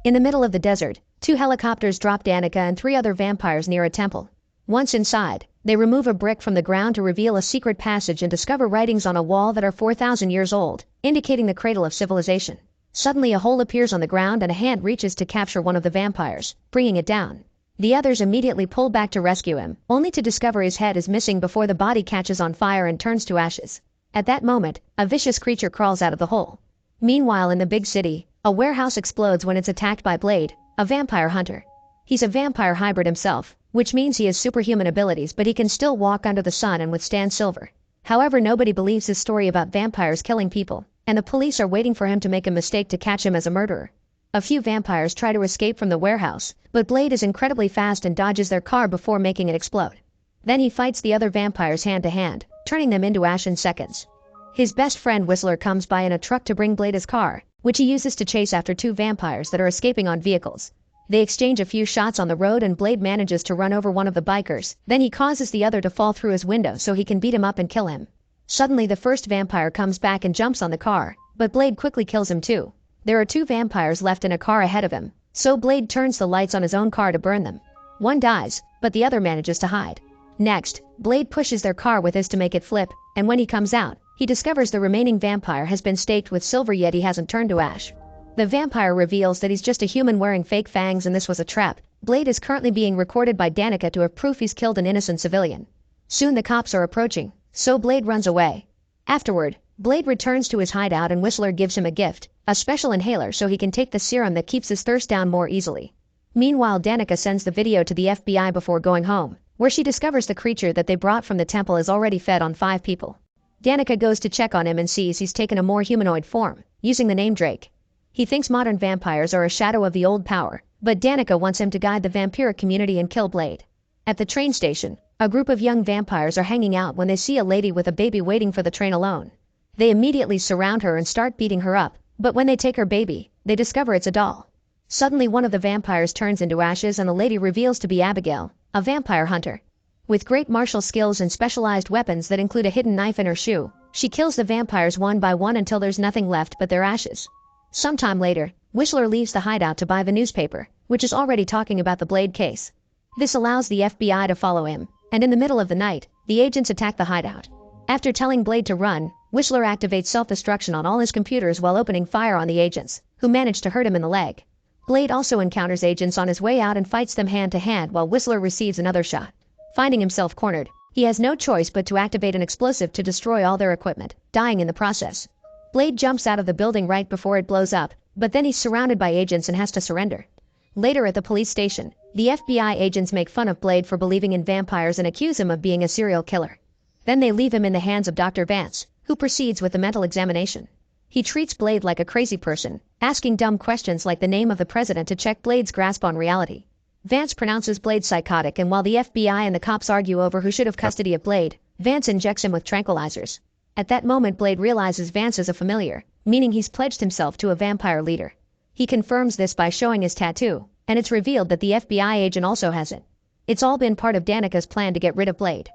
In the middle of the desert, 2 helicopters drop Danica and 3 other vampires near a temple. Once inside, they remove a brick from the ground to reveal a secret passage and discover writings on a wall that are 4,000 years old, indicating the cradle of civilization. Suddenly a hole appears on the ground and a hand reaches to capture one of the vampires, bringing it down. The others immediately pull back to rescue him, only to discover his head is missing before the body catches on fire and turns to ashes. At that moment, a vicious creature crawls out of the hole. Meanwhile in the big city, a warehouse explodes when it's attacked by Blade, a vampire hunter. He's a vampire hybrid himself, which means he has superhuman abilities but he can still walk under the sun and withstand silver. However, nobody believes his story about vampires killing people, and the police are waiting for him to make a mistake to catch him as a murderer. A few vampires try to escape from the warehouse, but Blade is incredibly fast and dodges their car before making it explode. Then he fights the other vampires hand to hand, turning them into ash in seconds. His best friend Whistler comes by in a truck to bring Blade his car, which he uses to chase after 2 vampires that are escaping on vehicles. They exchange a few shots on the road and Blade manages to run over one of the bikers, then he causes the other to fall through his window so he can beat him up and kill him. Suddenly the first vampire comes back and jumps on the car, but Blade quickly kills him too. There are 2 vampires left in a car ahead of him, so Blade turns the lights on his own car to burn them. One dies, but the other manages to hide. Next, Blade pushes their car with his to make it flip, and when he comes out, he discovers the remaining vampire has been staked with silver yet he hasn't turned to ash. The vampire reveals that he's just a human wearing fake fangs and this was a trap. Blade is currently being recorded by Danica to have proof he's killed an innocent civilian. Soon the cops are approaching, so Blade runs away. Afterward, Blade returns to his hideout and Whistler gives him a gift, a special inhaler so he can take the serum that keeps his thirst down more easily. Meanwhile Danica sends the video to the FBI before going home, where she discovers the creature that they brought from the temple is already fed on 5 people. Danica goes to check on him and sees he's taken a more humanoid form, using the name Drake. He thinks modern vampires are a shadow of the old power, but Danica wants him to guide the vampiric community and kill Blade. At the train station, a group of young vampires are hanging out when they see a lady with a baby waiting for the train alone. They immediately surround her and start beating her up, but when they take her baby, they discover it's a doll. Suddenly one of the vampires turns into ashes and the lady reveals to be Abigail, a vampire hunter. With great martial skills and specialized weapons that include a hidden knife in her shoe, she kills the vampires one by one until there's nothing left but their ashes. Sometime later, Whistler leaves the hideout to buy the newspaper, which is already talking about the Blade case. This allows the FBI to follow him, and in the middle of the night, the agents attack the hideout. After telling Blade to run, Whistler activates self-destruction on all his computers while opening fire on the agents, who manage to hurt him in the leg. Blade also encounters agents on his way out and fights them hand to hand while Whistler receives another shot. Finding himself cornered, he has no choice but to activate an explosive to destroy all their equipment, dying in the process. Blade jumps out of the building right before it blows up, but then he's surrounded by agents and has to surrender. Later at the police station, the FBI agents make fun of Blade for believing in vampires and accuse him of being a serial killer. Then they leave him in the hands of Dr. Vance, who proceeds with the mental examination. He treats Blade like a crazy person, asking dumb questions like the name of the president to check Blade's grasp on reality. Vance pronounces Blade psychotic, and while the FBI and the cops argue over who should have custody of Blade, Vance injects him with tranquilizers. At that moment Blade realizes Vance is a familiar, meaning he's pledged himself to a vampire leader. He confirms this by showing his tattoo, and it's revealed that the FBI agent also has it. It's all been part of Danica's plan to get rid of Blade.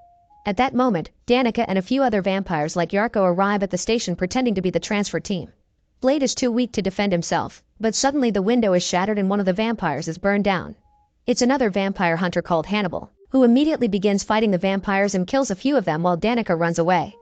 At that moment, Danica and a few other vampires like Yarko arrive at the station pretending to be the transfer team. Blade is too weak to defend himself, but suddenly the window is shattered and one of the vampires is burned down. It's another vampire hunter called Hannibal, who immediately begins fighting the vampires and kills a few of them while Danica runs away.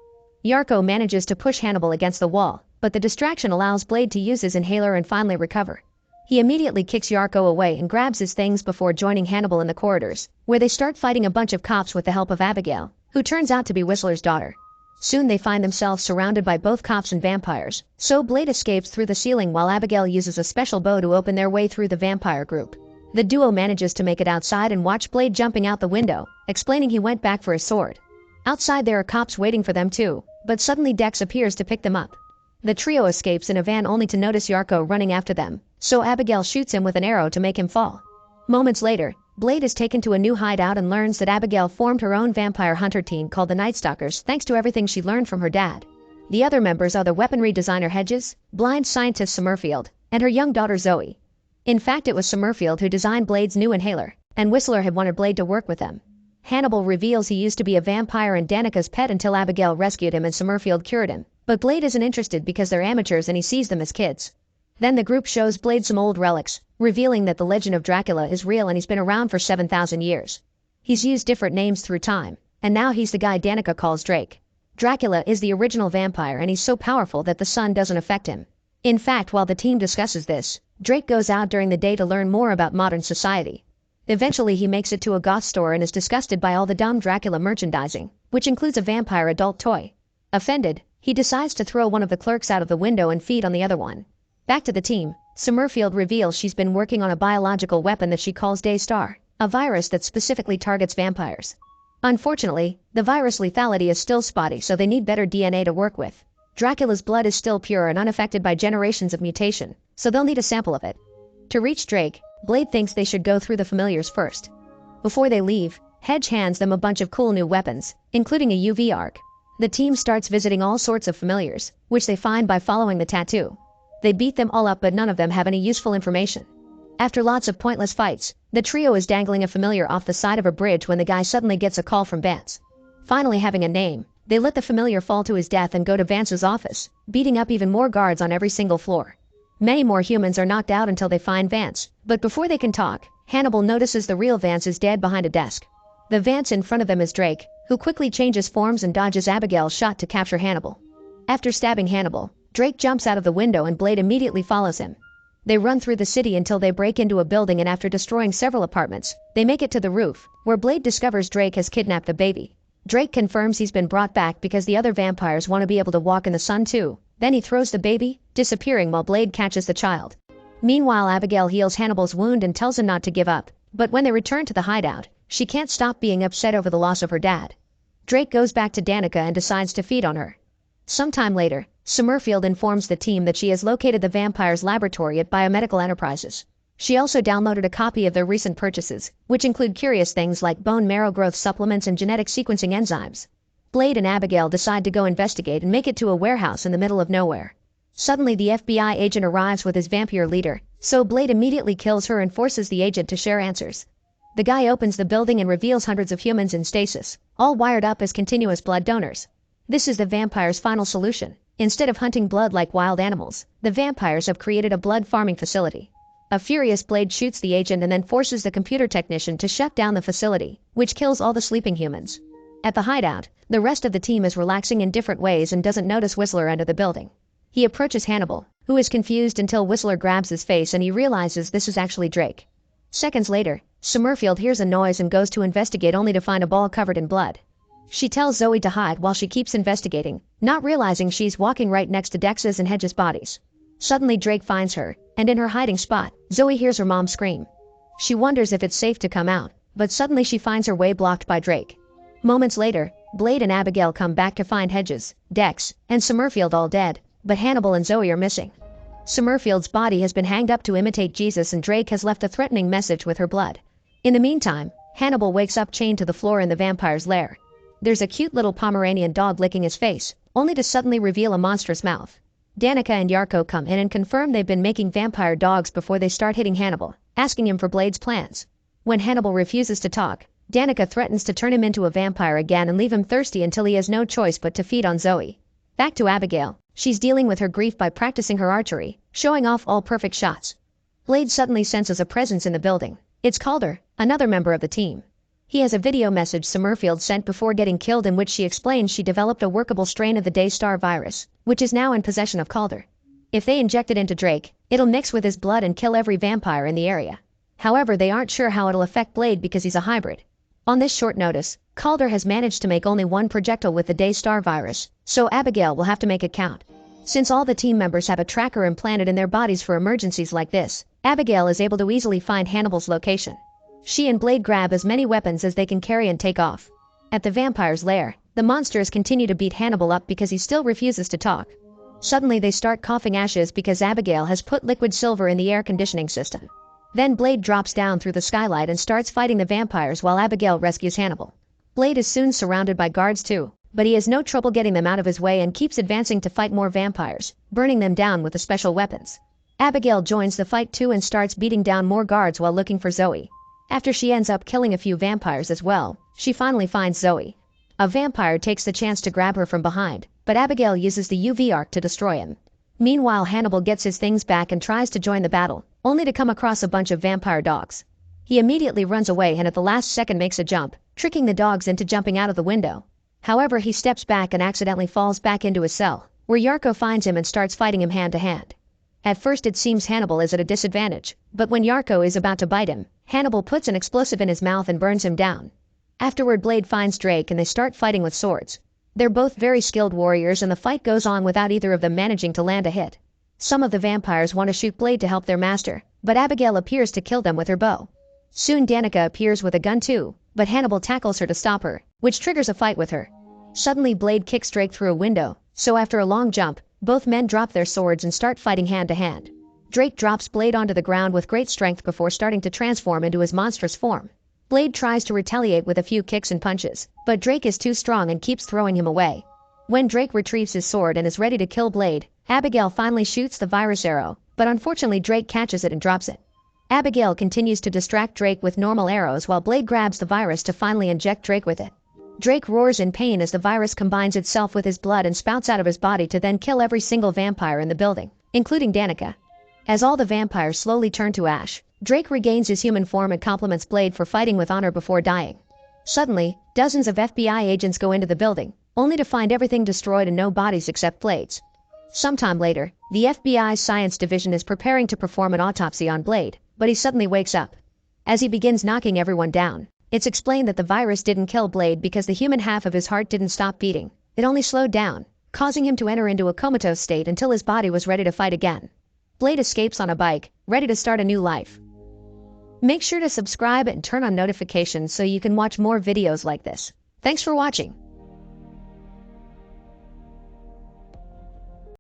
Yarko manages to push Hannibal against the wall, but the distraction allows Blade to use his inhaler and finally recover. He immediately kicks Yarko away and grabs his things before joining Hannibal in the corridors, where they start fighting a bunch of cops with the help of Abigail, who turns out to be Whistler's daughter. Soon they find themselves surrounded by both cops and vampires, so Blade escapes through the ceiling while Abigail uses a special bow to open their way through the vampire group. The duo manages to make it outside and watch Blade jumping out the window, explaining he went back for his sword. Outside there are cops waiting for them too, but suddenly Dex appears to pick them up. The trio escapes in a van only to notice Yarko running after them, so Abigail shoots him with an arrow to make him fall. Moments later, Blade is taken to a new hideout and learns that Abigail formed her own vampire hunter team called the Night Stalkers thanks to everything she learned from her dad. The other members are the weaponry designer Hedges, blind scientist Summerfield, and her young daughter Zoe. In fact, it was Summerfield who designed Blade's new inhaler, and Whistler had wanted Blade to work with them. Hannibal reveals he used to be a vampire and Danica's pet until Abigail rescued him and Summerfield cured him, but Blade isn't interested because they're amateurs and he sees them as kids. Then the group shows Blade some old relics, revealing that the legend of Dracula is real and he's been around for 7,000 years. He's used different names through time, and now he's the guy Danica calls Drake. Dracula is the original vampire and he's so powerful that the sun doesn't affect him. In fact, while the team discusses this, Drake goes out during the day to learn more about modern society. Eventually he makes it to a goth store and is disgusted by all the dumb Dracula merchandising, which includes a vampire adult toy. Offended, he decides to throw one of the clerks out of the window and feed on the other one. Back to the team, Summerfield reveals she's been working on a biological weapon that she calls Daystar, a virus that specifically targets vampires. Unfortunately, the virus lethality is still spotty, so they need better DNA to work with. Dracula's blood is still pure and unaffected by generations of mutation, so they'll need a sample of it. To reach Drake, Blade thinks they should go through the familiars first. Before they leave, Hedge hands them a bunch of cool new weapons, including a UV arc. The team starts visiting all sorts of familiars, which they find by following the tattoo. They beat them all up, but none of them have any useful information. After lots of pointless fights, the trio is dangling a familiar off the side of a bridge when the guy suddenly gets a call from Vance. Finally having a name, they let the familiar fall to his death and go to Vance's office, beating up even more guards on every single floor. Many more humans are knocked out until they find Vance, but before they can talk, Hannibal notices the real Vance is dead behind a desk. The Vance in front of them is Drake, who quickly changes forms and dodges Abigail's shot to capture Hannibal. After stabbing Hannibal, Drake jumps out of the window and Blade immediately follows him. They run through the city until they break into a building, and after destroying several apartments, they make it to the roof, where Blade discovers Drake has kidnapped the baby. Drake confirms he's been brought back because the other vampires want to be able to walk in the sun too. Then he throws the baby, disappearing while Blade catches the child. Meanwhile, Abigail heals Hannibal's wound and tells him not to give up, but when they return to the hideout, she can't stop being upset over the loss of her dad. Drake goes back to Danica and decides to feed on her. Sometime later, Summerfield informs the team that she has located the vampire's laboratory at Biomedical Enterprises. She also downloaded a copy of their recent purchases, which include curious things like bone marrow growth supplements and genetic sequencing enzymes. Blade and Abigail decide to go investigate and make it to a warehouse in the middle of nowhere. Suddenly the FBI agent arrives with his vampire leader, so Blade immediately kills her and forces the agent to share answers. The guy opens the building and reveals hundreds of humans in stasis, all wired up as continuous blood donors. This is the vampire's final solution. Instead of hunting blood like wild animals, the vampires have created a blood farming facility. A furious Blade shoots the agent and then forces the computer technician to shut down the facility, which kills all the sleeping humans. At the hideout, the rest of the team is relaxing in different ways and doesn't notice Whistler enter the building. He approaches Hannibal, who is confused until Whistler grabs his face and he realizes this is actually Drake. Seconds later, Summerfield hears a noise and goes to investigate only to find a ball covered in blood. She tells Zoe to hide while she keeps investigating, not realizing she's walking right next to Dex's and Hedge's bodies. Suddenly Drake finds her, and in her hiding spot, Zoe hears her mom scream. She wonders if it's safe to come out, but suddenly she finds her way blocked by Drake. Moments later, Blade and Abigail come back to find Hedges, Dex, and Summerfield all dead, but Hannibal and Zoe are missing. Summerfield's body has been hanged up to imitate Jesus and Drake has left a threatening message with her blood. In the meantime, Hannibal wakes up chained to the floor in the vampire's lair. There's a cute little Pomeranian dog licking his face, only to suddenly reveal a monstrous mouth. Danica and Yarko come in and confirm they've been making vampire dogs before they start hitting Hannibal, asking him for Blade's plans. When Hannibal refuses to talk, Danica threatens to turn him into a vampire again and leave him thirsty until he has no choice but to feed on Zoe. Back to Abigail, she's dealing with her grief by practicing her archery, showing off all perfect shots. Blade suddenly senses a presence in the building. It's Calder, another member of the team. He has a video message Summerfield sent before getting killed in which she explains she developed a workable strain of the Daystar virus, which is now in possession of Calder. If they inject it into Drake, it'll mix with his blood and kill every vampire in the area. However, they aren't sure how it'll affect Blade because he's a hybrid. On this short notice, Calder has managed to make only one projectile with the Daystar virus, so Abigail will have to make it count. Since all the team members have a tracker implanted in their bodies for emergencies like this, Abigail is able to easily find Hannibal's location. She and Blade grab as many weapons as they can carry and take off. At the vampire's lair, the monsters continue to beat Hannibal up because he still refuses to talk. Suddenly they start coughing ashes because Abigail has put liquid silver in the air conditioning system. Then Blade drops down through the skylight and starts fighting the vampires while Abigail rescues Hannibal. Blade is soon surrounded by guards too, but he has no trouble getting them out of his way and keeps advancing to fight more vampires, burning them down with the special weapons. Abigail joins the fight too and starts beating down more guards while looking for Zoe. After she ends up killing a few vampires as well, she finally finds Zoe. A vampire takes the chance to grab her from behind, but Abigail uses the UV arc to destroy him. Meanwhile, Hannibal gets his things back and tries to join the battle, only to come across a bunch of vampire dogs. He immediately runs away and at the last second makes a jump, tricking the dogs into jumping out of the window. However, he steps back and accidentally falls back into his cell, where Yarko finds him and starts fighting him hand to hand. At first it seems Hannibal is at a disadvantage, but when Yarko is about to bite him, Hannibal puts an explosive in his mouth and burns him down. Afterward, Blade finds Drake and they start fighting with swords. They're both very skilled warriors and the fight goes on without either of them managing to land a hit. Some of the vampires want to shoot Blade to help their master, but Abigail appears to kill them with her bow. Soon Danica appears with a gun too, but Hannibal tackles her to stop her, which triggers a fight with her. Suddenly Blade kicks Drake through a window, so after a long jump, both men drop their swords and start fighting hand to hand. Drake drops Blade onto the ground with great strength before starting to transform into his monstrous form. Blade tries to retaliate with a few kicks and punches, but Drake is too strong and keeps throwing him away. When Drake retrieves his sword and is ready to kill Blade, Abigail finally shoots the virus arrow, but unfortunately Drake catches it and drops it. Abigail continues to distract Drake with normal arrows while Blade grabs the virus to finally inject Drake with it. Drake roars in pain as the virus combines itself with his blood and spouts out of his body to then kill every single vampire in the building, including Danica. As all the vampires slowly turn to ash, Drake regains his human form and compliments Blade for fighting with honor before dying. Suddenly, dozens of FBI agents go into the building, only to find everything destroyed and no bodies except Blade's. Sometime later, the FBI's science division is preparing to perform an autopsy on Blade, but he suddenly wakes up. As he begins knocking everyone down, it's explained that the virus didn't kill Blade because the human half of his heart didn't stop beating. It only slowed down, causing him to enter into a comatose state until his body was ready to fight again. Blade escapes on a bike, ready to start a new life. Make sure to subscribe and turn on notifications so you can watch more videos like this. Thanks for watching.